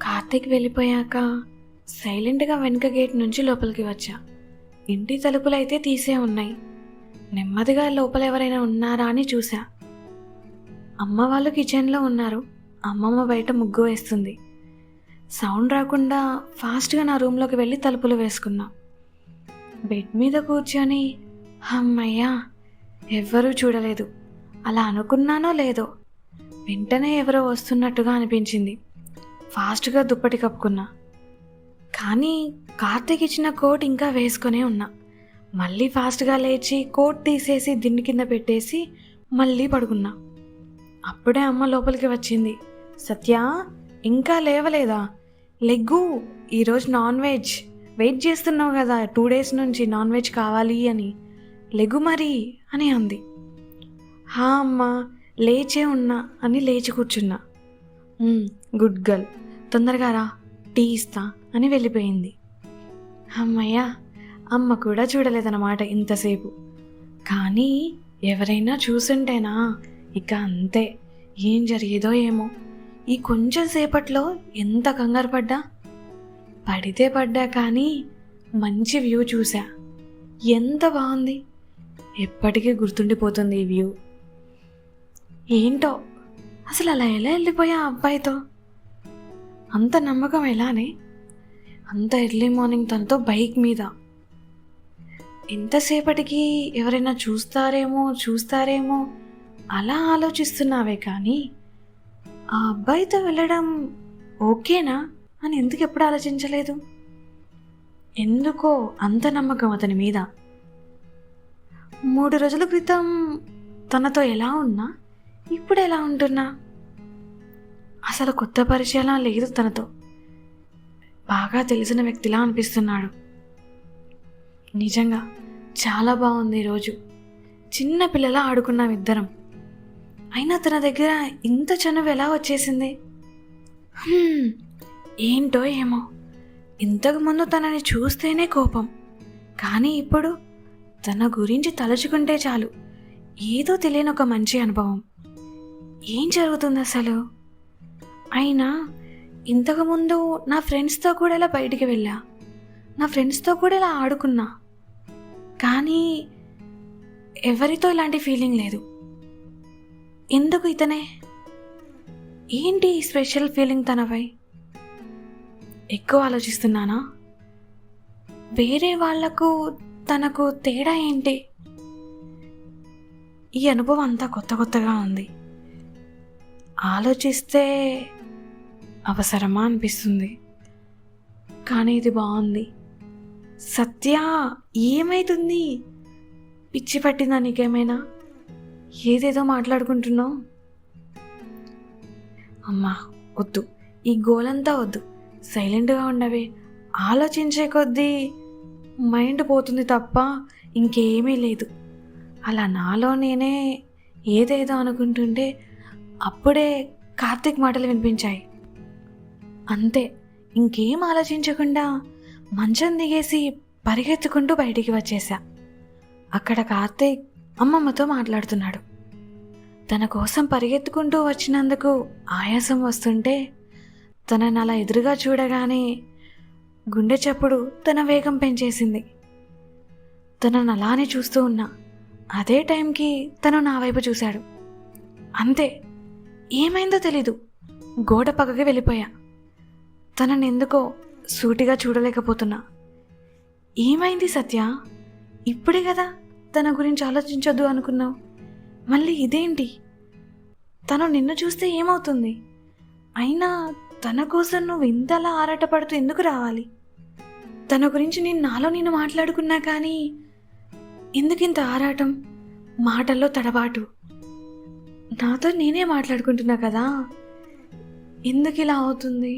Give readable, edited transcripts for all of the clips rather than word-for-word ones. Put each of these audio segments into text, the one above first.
కార్తీక్ వెళ్ళిపోయాక సైలెంట్గా వెనుక గేట్ నుంచి లోపలికి వచ్చా. ఇంటి తలుపులైతే తీసే ఉన్నాయి. నెమ్మదిగా లోపల ఎవరైనా ఉన్నారా అని చూసా. అమ్మ వాళ్ళు కిచెన్లో ఉన్నారు. అమ్మమ్మ బయట ముగ్గు వేస్తుంది. సౌండ్ రాకుండా ఫాస్ట్గా నా రూమ్లోకి వెళ్ళి తలుపులు వేసుకున్నా. బెడ్ మీద కూర్చొని అమ్మయ్యా ఎవ్వరూ చూడలేదు అలా అనుకున్నానో లేదో వెంటనే ఎవరో వస్తున్నట్టుగా అనిపించింది. ఫాస్ట్గా దుప్పటి కప్పుకున్నా. కానీ కార్తీక్ ఇచ్చిన కోట్ ఇంకా వేసుకునే ఉన్నా. మళ్ళీ ఫాస్ట్గా లేచి కోట్ తీసేసి దిండు కింద పెట్టేసి మళ్ళీ పడుకున్నా. అప్పుడే అమ్మ లోపలికి వచ్చింది. సత్య, ఇంకా లేవలేదా? లెగ్గు, ఈరోజు నాన్ వెజ్ వెయిట్ చేస్తున్నావు కదా 2 days నుంచి నాన్ వెజ్ కావాలి అని. లెగ్గు మరి అని అంది. హా అమ్మ, లేచే ఉన్నా అని లేచి కూర్చున్నా. గుడ్ గర్ల్, తొందరగా రా, టీ ఇస్తా అని వెళ్ళిపోయింది. అమ్మయ్య, అమ్మ కూడా చూడలేదన్నమాట ఇంతసేపు. కానీ ఎవరైనా చూసుంటేనా ఇక అంతే, ఏం జరిగేదో ఏమో. ఈ కొంచెం సేపట్లో ఎంత కంగారు పడితే పడ్డా కానీ మంచి వ్యూ చూసా. ఎంత బాగుంది, ఎప్పటికీ గుర్తుండిపోతుంది ఈ వ్యూ. ఏంటో అసలు అలా ఎలా వెళ్ళిపోయా అబ్బాయితో? అంత నమ్మకం ఎలానే? అంత ఎర్లీ మార్నింగ్ తనతో బైక్ మీద. ఎంతసేపటికి ఎవరైనా చూస్తారేమో అలా ఆలోచిస్తున్నావే కానీ ఆ అబ్బాయితో వెళ్ళడం ఓకేనా అని ఎందుకు ఎప్పుడు ఆలోచించలేదు? ఎందుకో అంత నమ్మకం అతని మీద. 3 రోజుల క్రితం తనతో ఎలా ఉన్నా ఇప్పుడు ఎలా ఉంటున్నా? అసలు కొత్త పరిచయం లేదు తనతో. బాగా తెలిసిన వ్యక్తిలా అనిపిస్తున్నాడు. నిజంగా చాలా బాగుంది ఈరోజు. చిన్న పిల్లలా ఆడుకున్నాం ఇద్దరం. అయినా తన దగ్గర ఇంత చనువు ఎలా వచ్చేసింది? ఏంటో ఏమో, ఇంతకుముందు తనని చూస్తేనే కోపం, కానీ ఇప్పుడు తన గురించి తలుచుకుంటే చాలు ఏదో తెలియని ఒక మంచి అనుభవం. ఏం జరుగుతుంది అసలు? అయినా ఇంతకుముందు నా ఫ్రెండ్స్తో కూడా ఇలా బయటికి వెళ్ళా, నా ఫ్రెండ్స్తో కూడా ఇలా ఆడుకున్నా, కానీ ఎవరితో ఇలాంటి ఫీలింగ్ లేదు. ఎందుకు ఇతనే? ఏంటి స్పెషల్ ఫీలింగ్ తనపై? ఎక్కువ ఆలోచిస్తున్నానా? వేరే వాళ్లకు తనకు తేడా ఏంటి? ఈ అనుభవం అంతా కొత్తగా ఉంది. ఆలోచిస్తే అవసరమా అనిపిస్తుంది, కానీ ఇది బాగుంది. సత్య, ఏమైతుంది? పిచ్చి పట్టిందా నీకేమైనా? ఏదేదో మాట్లాడుకుంటున్నావు. అమ్మా వద్దు, ఈ గోలంతా వద్దు, సైలెంట్గా ఉండవే. ఆలోచించే కొద్దీ మైండ్ పోతుంది తప్ప ఇంకేమీ లేదు. అలా నాలో నేనే ఏదేదో అనుకుంటుంటే అప్పుడే కార్తీక్ మాటలు వినిపించాయి. అంతే, ఇంకేం ఆలోచించకుండా మంచం దిగేసి పరిగెత్తుకుంటూ బయటికి వచ్చేసా. అక్కడ కార్తీక్ అమ్మమ్మతో మాట్లాడుతున్నాడు. తన కోసం పరిగెత్తుకుంటూ వచ్చినందుకు ఆయాసం వస్తుంటే తనని అలా ఎదురుగా చూడగానే గుండె చప్పుడు తన వేగం పెంచేసింది. తనను అలానే చూస్తూ ఉన్నా. అదే టైంకి తను నా వైపు చూశాడు. అంతే, ఏమైందో తెలీదు, గోడ పక్కకి వెళ్ళిపోయా. తనని ఎందుకో సూటిగా చూడలేకపోతున్నా. ఏమైంది సత్య? ఇప్పుడే కదా తన గురించి ఆలోచించొద్దు అనుకున్నావు, మళ్ళీ ఇదేంటి? తను నిన్ను చూస్తే ఏమవుతుంది? అయినా తన కోసం నువ్వు ఇంతలా ఆరాటపడుతూ ఎందుకు రావాలి? తన గురించి నాలో నేను మాట్లాడుకున్నా కానీ ఎందుకింత ఆరాటం? మాటల్లో తడబాటు. నాతో నేనే మాట్లాడుకుంటున్నా కదా, ఎందుకు ఇలా అవుతుంది?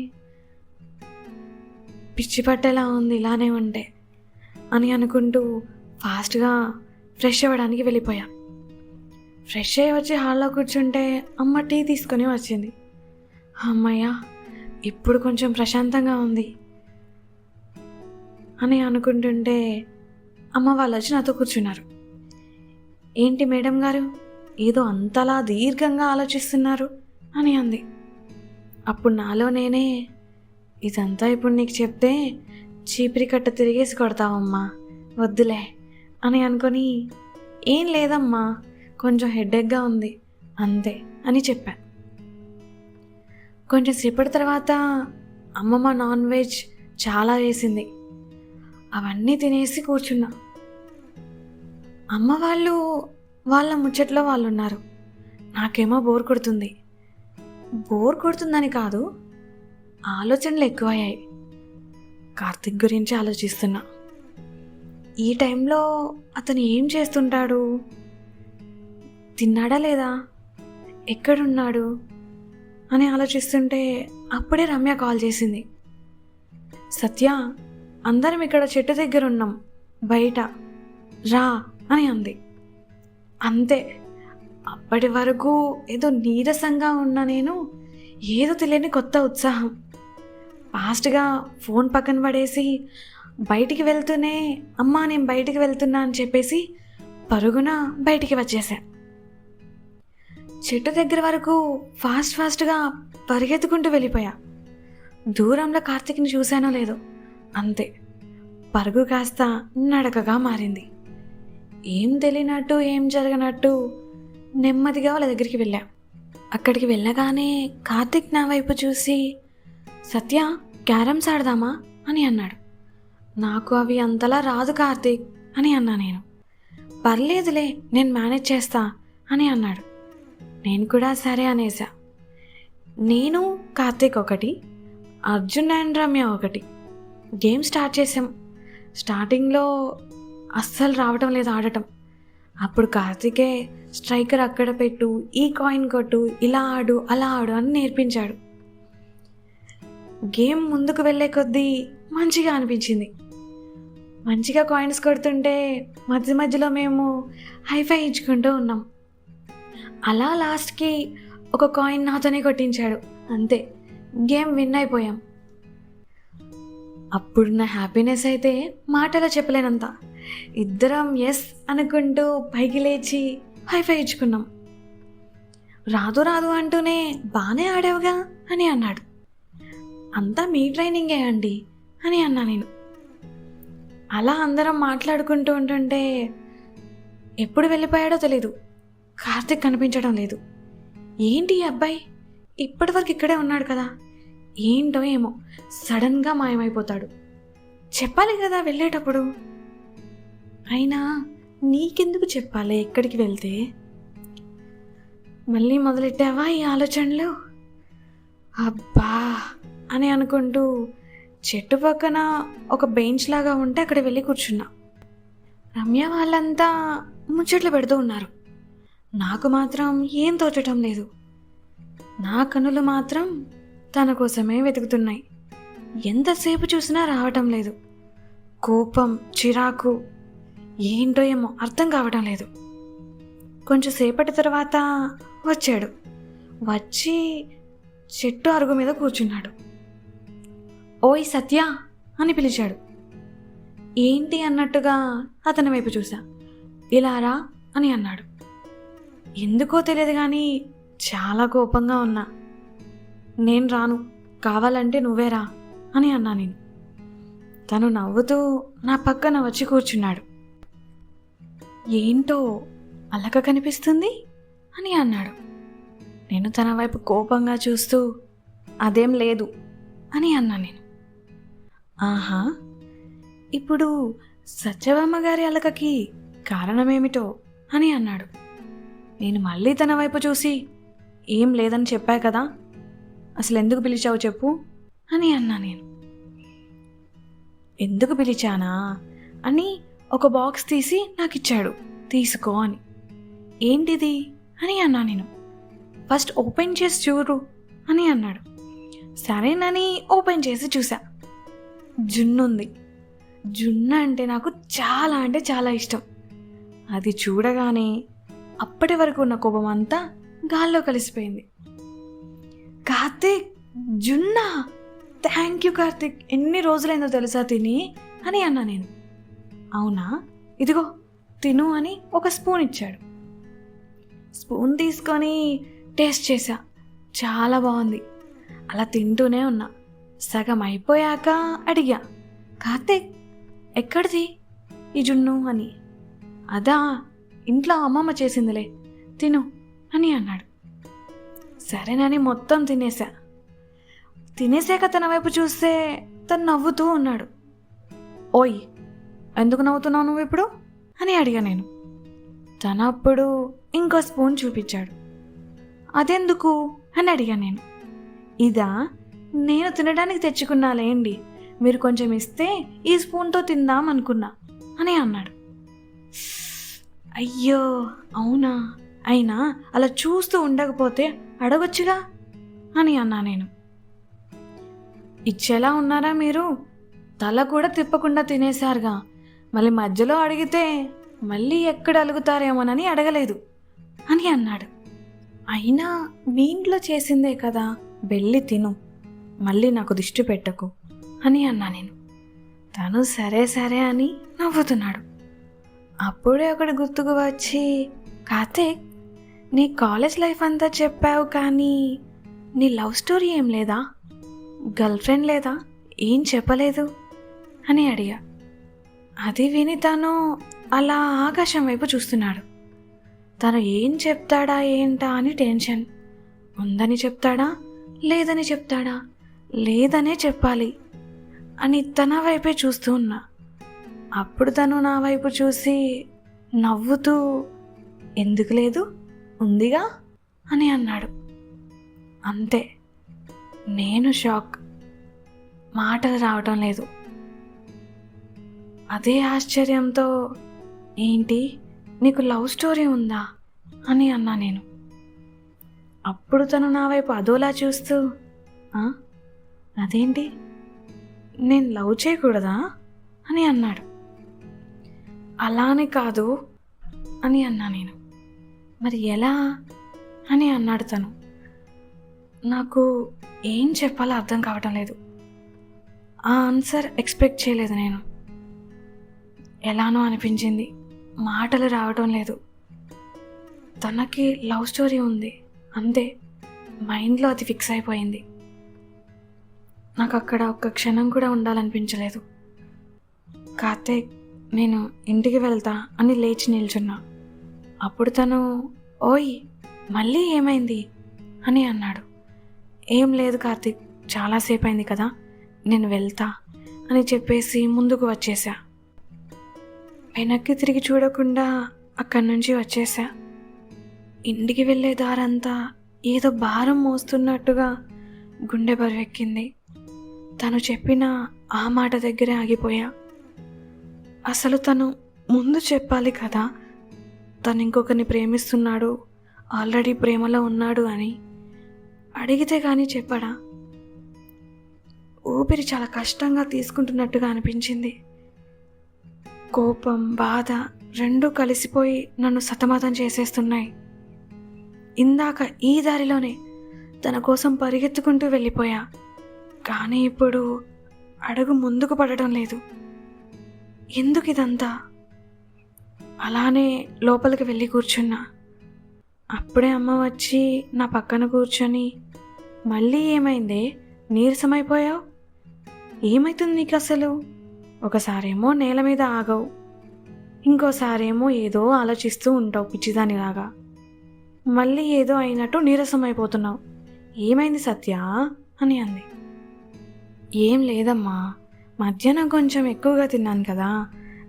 పిచ్చి పట్టేలా ఉంది ఇలానే ఉంటే అని అనుకుంటూ ఫాస్ట్గా ఫ్రెష్ అవ్వడానికి వెళ్ళిపోయా. ఫ్రెష్ అయ్యి వచ్చి హాల్లో కూర్చుంటే అమ్మ టీ తీసుకొని వచ్చింది. అమ్మయ్య, ఇప్పుడు కొంచెం ప్రశాంతంగా ఉంది అని అనుకుంటుంటే అమ్మ వాళ్ళు వచ్చి నాతో కూర్చున్నారు. ఏంటి మేడం గారు, ఏదో అంతలా దీర్ఘంగా ఆలోచిస్తున్నారు అని అంది. అప్పుడు నాలో నేనే, ఇదంతా ఇప్పుడు నీకు చెప్తే చీపిరి కట్ట తిరిగేసి కొడతావమ్మా, వద్దులే అని అనుకొని, ఏం లేదమ్మా, కొంచెం హెడేక్గా ఉంది అంతే అని చెప్పా. కొంచెం సేపటి తర్వాత అమ్మమ్మ నాన్ వెజ్ చాలా వేసింది. అవన్నీ తినేసి కూర్చున్నా. అమ్మ వాళ్ళు వాళ్ళ ముచ్చట్లో వాళ్ళు ఉన్నారు. నాకేమో బోర్ కొడుతుంది. బోర్ కొడుతుందని కాదు, ఆలోచనలు ఎక్కువయ్యాయి. కార్తిక్ గురించి ఆలోచిస్తున్నా. ఈ టైంలో అతను ఏం చేస్తుంటాడు, తిన్నాడా లేదా, ఎక్కడున్నాడు అని ఆలోచిస్తుంటే అప్పుడే రమ్య కాల్ చేసింది. సత్య, అందరం ఇక్కడ చెట్టు దగ్గర ఉన్నాం, బయట రా అని అంది. అంతే. అప్పటి వరకు ఏదో నీరసంగా ఉన్న నేను ఏదో తెలియని కొత్త ఉత్సాహం. ఫాస్ట్గా ఫోన్ పక్కన పడేసి బయటికి వెళ్తూనే, అమ్మా నేను బయటికి వెళ్తున్నా అని చెప్పేసి పరుగున బయటికి వచ్చేసా. చెట్టు దగ్గర వరకు ఫాస్ట్గా పరిగెత్తుకుంటూ వెళ్ళిపోయా. దూరంలో కార్తిక్ని చూశానో లేదో, అంతే పరుగు కాస్త నడకగా మారింది. ఏం తెలియనట్టు ఏం జరగనట్టు నెమ్మదిగా వాళ్ళ దగ్గరికి వెళ్ళా. అక్కడికి వెళ్ళగానే కార్తిక్ నా వైపు చూసి, సత్య క్యారమ్స్ ఆడదామా అని అన్నాడు. నాకు అవి అంతలా రాదు కార్తిక్ అని అన్నా నేను. పర్లేదులే, నేను మేనేజ్ చేస్తా అని అన్నాడు. నేను కూడా సరే అనేసా. నేను కార్తిక్ ఒకటి, అర్జున్ అండ్ రమ్య ఒకటి గేమ్ స్టార్ట్ చేసాం. స్టార్టింగ్లో అస్సలు రావటం లేదు ఆడటం. అప్పుడు కార్తికే స్ట్రైకర్ అక్కడ పెట్టు, ఈ కాయిన్ కొట్టు, ఇలా ఆడు అలా ఆడు అని నేర్పించాడు. గేమ్ ముందుకు వెళ్ళే కొద్దీ మంచిగా అనిపించింది. మంచిగా కాయిన్స్ కొడుతుంటే మధ్య మధ్యలో మేము హైఫై ఇచ్చుకుంటూ ఉన్నాం. అలా లాస్ట్కి ఒక కాయిన్ నాతోనే కొట్టించాడు. అంతే, గేమ్ విన్ అయిపోయాం. అప్పుడు నా హ్యాపీనెస్ అయితే మాటలో చెప్పలేనంత. ఇద్దరం ఎస్ అనుకుంటూ పైకి లేచి హైఫై ఇచ్చుకున్నాం. రాదు రాదు అంటూనే బాగానే ఆడావుగా అని అన్నాడు. అంతా మీ ట్రైనింగే అండి అని అన్నా నేను. అలా అందరం మాట్లాడుకుంటూ ఉంటుంటే ఎప్పుడు వెళ్ళిపోయాడో తెలీదు. కార్తిక్ కనిపించడం లేదు. ఏంటి ఈ అబ్బాయి ఇప్పటివరకు ఇక్కడే ఉన్నాడు కదా, ఏంటో ఏమో సడన్గా మాయమైపోతాడు. చెప్పాలి కదా వెళ్ళేటప్పుడు. అయినా నీకెందుకు చెప్పాలి ఎక్కడికి వెళ్తే? మళ్ళీ మొదలెట్టావా ఈ ఆలోచనలు? అబ్బా అని అనుకుంటూ చెట్టు పక్కన ఒక బెంచ్ లాగా ఉంటే అక్కడ వెళ్ళి కూర్చున్నా. రమ్య వాళ్ళంతా ముచ్చట్లు పెడుతూ ఉన్నారు. నాకు మాత్రం ఏం తోచటం లేదు. నా కనులు మాత్రం తన కోసమే వెతుకుతున్నాయి. ఎంతసేపు చూసినా రావటం లేదు. కోపం, చిరాకు, ఏంటో ఏమో అర్థం కావటం లేదు. కొంచెం సేపటి తర్వాత వచ్చాడు. వచ్చి చెట్టు అరుగు మీద కూర్చున్నాడు. ఓయ్ సత్య అని పిలిచాడు. ఏంటి అన్నట్టుగా అతని వైపు చూసా. ఇలా రా అని అన్నాడు. ఎందుకో తెలియదు కానీ చాలా కోపంగా ఉన్నా. నేను రాను, కావాలంటే నువ్వే రా అని అన్నా నేను. తను నవ్వుతూ నా పక్కన వచ్చి కూర్చున్నాడు. ఏంటో అలక కనిపిస్తుంది అని అన్నాడు. నేను తన వైపు కోపంగా చూస్తూ అదేం లేదు అని అన్నా నేను. ఆహా, ఇప్పుడు సత్యభామ గారి అలకకి కారణమేమిటో అని అన్నాడు. నేను మళ్ళీ తన వైపు చూసి ఏం లేదని చెప్పా కదా, అసలు ఎందుకు పిలిచావు చెప్పు అని అన్నా నేను. ఎందుకు పిలిచానా అని ఒక బాక్స్ తీసి నాకు ఇచ్చాడు. తీసుకో అని. ఏంటిది అని అన్నా నేను. ఫస్ట్ ఓపెన్ చేసి చూడు అని అన్నాడు. సరేనని ఓపెన్ చేసి చూసా. జున్నుంది. జున్ను అంటే నాకు చాలా అంటే చాలా ఇష్టం. అది చూడగానే అప్పటి వరకు ఉన్న కోపం అంతా గాల్లో కలిసిపోయింది. కార్తిక్, జున్నా! థ్యాంక్ యూ కార్తిక్, ఎన్ని రోజులైందో తెలుసా తిని అని అన్నా నేను. అవునా, ఇదిగో తిను అని ఒక స్పూన్ ఇచ్చాడు. స్పూన్ తీసుకొని టేస్ట్ చేశా. చాలా బాగుంది. అలా తింటూనే ఉన్నా. సగం అయిపోయాక అడిగా, కార్తీక్ ఎక్కడిది ఈ జున్ను అని. అదా, ఇంట్లో అమ్మమ్మ చేసిందిలే, తిను అని అన్నాడు. సరేనని మొత్తం తినేసాక తన వైపు చూస్తే తను నవ్వుతూ ఉన్నాడు. ఓయ్, ఎందుకు నవ్వుతున్నావు నువ్వు ఇప్పుడు అని అడిగా నేను. తన అప్పుడు ఇంకో స్పూన్ చూపించాడు. అదెందుకు అని అడిగా నేను. ఇదా, నేను తినడానికి తెచ్చుకున్నాలేండి, మీరు కొంచెం ఇస్తే ఈ స్పూన్తో తిందాం అనుకున్నా అని అన్నాడు. అయ్యో అవునా, అయినా అలా చూస్తూ ఉండకపోతే అడగొచ్చుగా అని అన్నా నేను. ఇచ్చేలా ఉన్నారా మీరు, తల కూడా తిప్పకుండా తినేశారుగా, మళ్ళీ మధ్యలో అడిగితే మళ్ళీ ఎక్కడ అలుగుతారేమోనని అడగలేదు అని అన్నాడు. అయినా మీ ఇంట్లో చేసిందే కదా, వెళ్ళి తిను, మళ్ళీ నాకు దిష్టి పెట్టకు అని అన్నా నేను. తను సరే సరే అని నవ్వుతున్నాడు. అప్పుడే ఒకటి గుర్తుకు వచ్చి, కార్తీక్ నీ కాలేజ్ లైఫ్ అంతా చెప్పావు కానీ నీ లవ్ స్టోరీ ఏం లేదా, గర్ల్ ఫ్రెండ్ లేదా, ఏం చెప్పలేదు అని అడిగా. అది విని తను అలా ఆకాశం వైపు చూస్తున్నాడు. తను ఏం చెప్తాడా ఏంటా అని టెన్షన్. ఉందని చెప్తాడా, లేదని చెప్తాడా, లేదనే చెప్పాలి అని తన వైపే చూస్తూ ఉన్నా. అప్పుడు తను నా వైపు చూసి నవ్వుతూ, ఎందుకు లేదు, ఉందిగా అని అన్నాడు. అంతే, నేను షాక్, మాటలు రావటం లేదు. అదే ఆశ్చర్యంతో, ఏంటి నీకు లవ్ స్టోరీ ఉందా అని అన్నా నేను. అప్పుడు తను నా వైపు అదోలా చూస్తూ, అదేంటి, నేను లవ్ చేయకూడదా అని అన్నాడు. అలానే కాదు అని అన్నా నేను. మరి ఎలా అని అన్నాడు తను. నాకు ఏం చెప్పాలో అర్థం కావటం లేదు. ఆ ఆన్సర్ ఎక్స్పెక్ట్ చేయలేదు నేను. ఎలానో అనిపించింది, మాటలు రావటం లేదు. తనకి లవ్ స్టోరీ ఉంది అంతే, మైండ్లో అది ఫిక్స్ అయిపోయింది. నాకు అక్కడ ఒక్క క్షణం కూడా ఉండాలనిపించలేదు. కార్తీక్ నేను ఇంటికి వెళ్తా అని లేచి నిల్చున్నా. అప్పుడు తను, ఓయ్ మళ్ళీ ఏమైంది అని అన్నాడు. ఏం లేదు కార్తీక్, చాలాసేపు అయింది కదా, నేను వెళ్తా అని చెప్పేసి ముందుకు వచ్చేసా. వెనక్కి తిరిగి చూడకుండా అక్కడి నుంచి వచ్చేసా. ఇంటికి వెళ్ళే దారంతా ఏదో భారం మోస్తున్నట్టుగా గుండె బరువెక్కింది. తను చెప్పిన ఆ మాట దగ్గరే ఆగిపోయా. అసలు తను ముందు చెప్పాలి కదా, తను ఇంకొకరిని ప్రేమిస్తున్నాడు, ఆల్రెడీ ప్రేమలో ఉన్నాడు అని. అడిగితే కానీ చెప్పడా? ఊపిరి చాలా కష్టంగా తీసుకుంటున్నట్టుగా అనిపించింది. కోపం, బాధ రెండూ కలిసిపోయి నన్ను సతమతం చేసేస్తున్నాయి. ఇందాక ఈ దారిలోనే తన కోసం పరిగెత్తుకుంటూ వెళ్ళిపోయా, కానీ ఇప్పుడు అడుగు ముందుకు పడటం లేదు. ఎందుకు ఇదంతా? అలానే లోపలికి వెళ్ళి కూర్చున్నా. అప్పుడే అమ్మ వచ్చి నా పక్కన కూర్చొని, మళ్ళీ ఏమైందే, నీరసమైపోయావు, ఏమవుతుంది నీకు అసలు? ఒకసారేమో నేల మీద ఆగవు, ఇంకోసారేమో ఏదో ఆలోచిస్తూ ఉంటావు పిచ్చిదానిలాగా, మళ్ళీ ఏదో అయినట్టు నీరసమైపోతున్నావు, ఏమైంది సత్య అని అంది. ఏం లేదమ్మా, మధ్యాహ్నం కొంచెం ఎక్కువగా తిన్నాను కదా,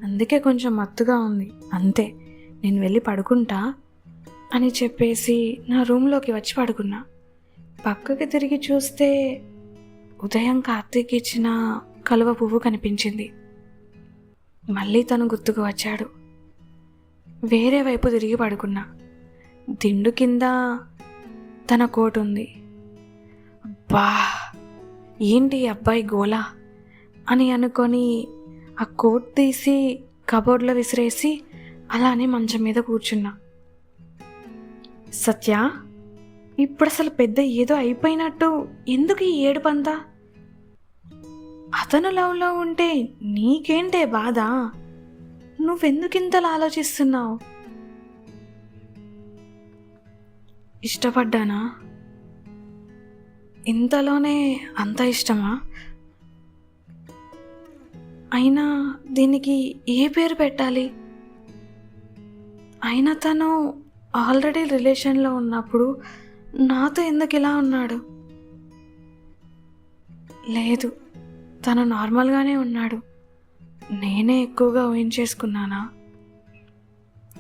అందుకే కొంచెం మత్తుగా ఉంది అంతే, నేను వెళ్ళి పడుకుంటా అని చెప్పేసి నా రూమ్లోకి వచ్చి పడుకున్నా. పక్కకి తిరిగి చూస్తే ఉదయం కార్తీక్ ఇచ్చిన కలువ పువ్వు కనిపించింది. మళ్ళీ తను గుర్తుకు వచ్చాడు. వేరే వైపు తిరిగి పడుకున్నా. దిండు కింద తన కోట్ ఉంది. అబ్బా ఏంటి అబ్బాయి గోలా అని అనుకొని ఆ కోట్ తీసి కబోర్డ్లో విసిరేసి అలానే మంచం మీద కూర్చున్నా. సత్య, ఇప్పుడు అసలు పెద్ద ఏదో అయిపోయినట్టు ఎందుకు ఈ ఏడుపంతా? అతను లవ్లో ఉంటే నీకేంటే బాధ? నువ్వెందుకు ఇంతలా ఆలోచిస్తున్నావు? ఇష్టపడ్డానా? ఇంతలోనే అంత ఇష్టమా? అయినా దీనికి ఏ పేరు పెట్టాలి? అయినా తను ఆల్రెడీ రిలేషన్లో ఉన్నప్పుడు నాతో ఎందుకు ఇలా ఉన్నాడు? లేదు, తను నార్మల్గానే ఉన్నాడు. నేనే ఎక్కువగా ఊహించేసుకున్నానా?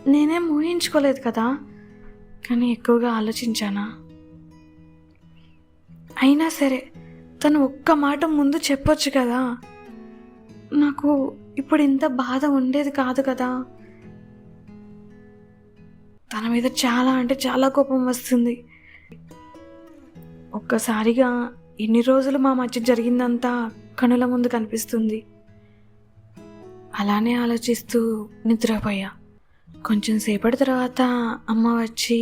నేనేం ఊహించుకోలేదు కదా, కానీ ఎక్కువగా ఆలోచించానా? అయినా సరే తను ఒక్క మాట ముందు చెప్పొచ్చు కదా, నాకు ఇప్పుడు ఇంత బాధ ఉండేది కాదు కదా. తన మీద చాలా అంటే చాలా కోపం వస్తుంది. ఒక్కసారిగా ఇన్ని రోజులు మా మధ్య జరిగిందంతా కనుల ముందు కనిపిస్తుంది. అలానే ఆలోచిస్తూ నిద్రపోయా. కొంచెం సేపటి తర్వాత అమ్మ వచ్చి,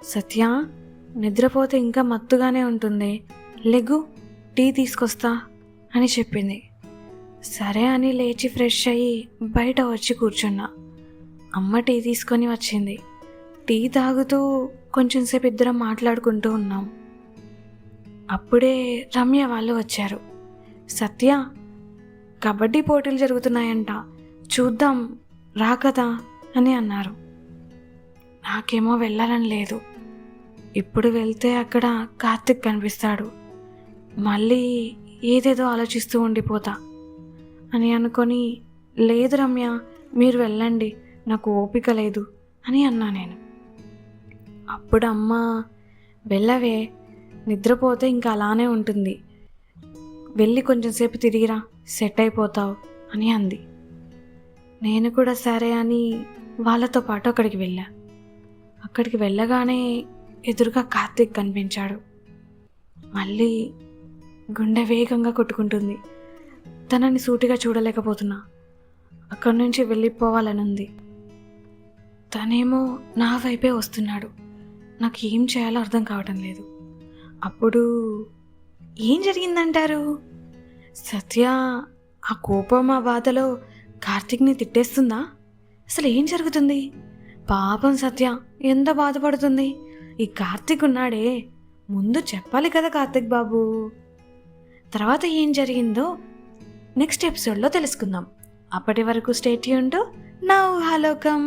సత్య, నిద్రపోతే ఇంకా మత్తుగానే ఉంటుంది, లెగ్గు, టీ తీసుకొస్తా అని చెప్పింది. సరే అని లేచి ఫ్రెష్ అయ్యి బయట వచ్చి కూర్చున్నా. అమ్మ టీ తీసుకొని వచ్చింది. టీ తాగుతూ కొంచెం సేపు ఇద్దరం మాట్లాడుకుంటూ ఉన్నాం. అప్పుడే రమ్య వాళ్ళు వచ్చారు. సత్య, కబడ్డీ పోటీలు జరుగుతున్నాయంట, చూద్దాం రా కదా అని అన్నారు. నాకేమో వెళ్ళాలని లేదు. ఇప్పుడు వెళ్తే అక్కడ కార్తిక్ కనిపిస్తాడు, మళ్ళీ ఏదేదో ఆలోచిస్తూ ఉండిపోతా అని అనుకొని, లేదు రమ్య, మీరు వెళ్ళండి, నాకు ఓపిక లేదు అని అన్నా నేను. అప్పుడు అమ్మ, వెళ్ళవే, నిద్రపోతే ఇంకా అలానే ఉంటుంది, వెళ్ళి కొంచెం సేపు తిరిగిరా, సెట్ అయిపోతావు అని అంది. నేను కూడా సరే అని వాళ్ళతో పాటు అక్కడికి వెళ్ళా. అక్కడికి వెళ్ళగానే ఎదురుగా కార్తిక్ కనిపించాడు. మళ్ళీ గుండె వేగంగా కొట్టుకుంటుంది. తనని సూటిగా చూడలేకపోతున్నా. అక్కడి నుంచి వెళ్ళిపోవాలనుంది. తనేమో నా వైపే వస్తున్నాడు. నాకు ఏం చేయాలో అర్థం కావటం లేదు. అప్పుడు ఏం జరిగిందంటారు? సత్య ఆ కోపం ఆ బాధలో కార్తిక్ని తిట్టేస్తుందా? అసలు ఏం జరుగుతుంది? పాపం సత్య ఎంత బాధపడుతుంది. ఈ కార్తిక్ ఉన్నాడే, ముందు చెప్పాలి కదా కార్తిక్ బాబు. తర్వాత ఏం జరిగిందో నెక్స్ట్ ఎపిసోడ్లో తెలుసుకుందాం. అప్పటి వరకు స్టే ట్యూన్డ్ టు నౌ ఊహాలోకం.